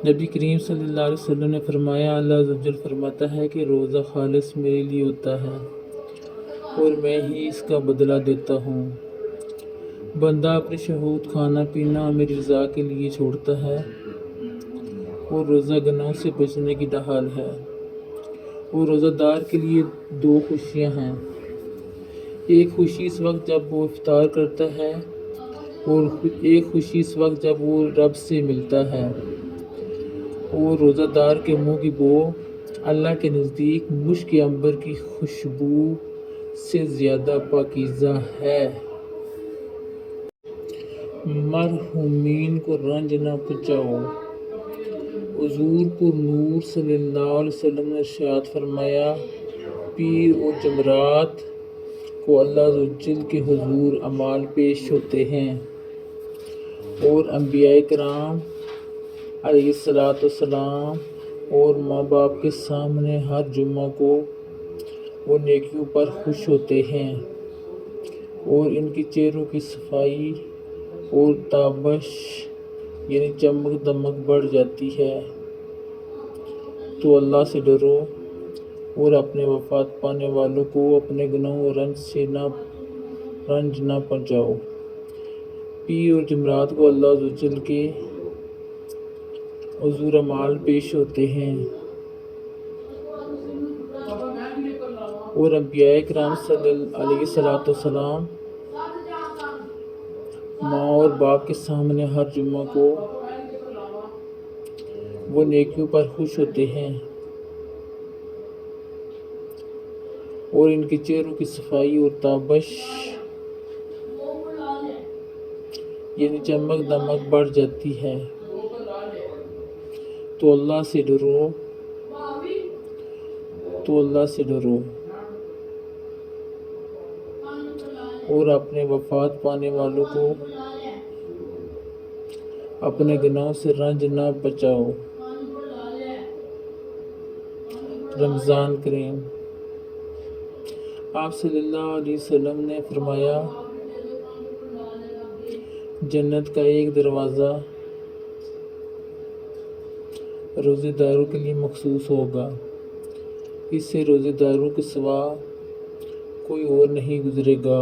نبی کریم صلی اللہ علیہ وسلم نے فرمایا، اللہ عز و جل فرماتا ہے کہ روزہ خالص میرے لیے ہوتا ہے اور میں ہی اس کا بدلہ دیتا ہوں۔ بندہ اپنی شہوت کھانا پینا میری رضا کے لیے چھوڑتا ہے، اور روزہ گناہوں سے بچنے کی ڈھال ہے۔ اور روزہ دار کے لیے دو خوشیاں ہیں۔ ایک خوشی اس وقت جب وہ افطار کرتا ہے، اور ایک خوشی اس وقت جب وہ رب سے ملتا ہے۔ اور روزہ دار کے منہ کی بو اللہ کے نزدیک مشک عنبر کی خوشبو سے زیادہ پاکیزہ ہے۔ مرحومین کو رنج نہ پہنچاؤ۔ حضور پر نور صلی اللہ علیہ وسلم نے ارشاد فرمایا، پیر اور جمعرات کو اللہ عز و جل کے حضور اعمال پیش ہوتے ہیں، اور انبیاء کرام علیہ السلام اور ماں باپ کے سامنے ہر جمعہ کو وہ نیکیوں پر خوش ہوتے ہیں، اور ان کے چہروں کی صفائی اور تابش یعنی چمک دمک بڑھ جاتی ہے۔ تو اللہ سے ڈرو اور اپنے وفات پانے والوں کو اپنے گناہوں اور رنج نہ پہنچاؤ۔ پیر اور جمعرات کو اللہ عز و جل کے حضور اعمال پیش ہوتے ہیں، اور انبیاء کرام علیہ السلام ماں اور باپ کے سامنے ہر جمعہ کو وہ نیکیوں پر خوش ہوتے ہیں، اور ان کے چہروں کی صفائی اور تابش یعنی چمک دمک بڑھ جاتی ہے۔ تو اللہ سے ڈرو اور اپنے وفات پانے والوں کو اپنے گناہوں سے رنج نہ پہنچاؤ۔ رمضان کریم۔ آپ صلی اللہ علیہ وسلم نے فرمایا، جنت کا ایک دروازہ روزے داروں کے لیے مخصوص ہوگا، اس سے روزے داروں کے سوا کوئی اور نہیں گزرے گا۔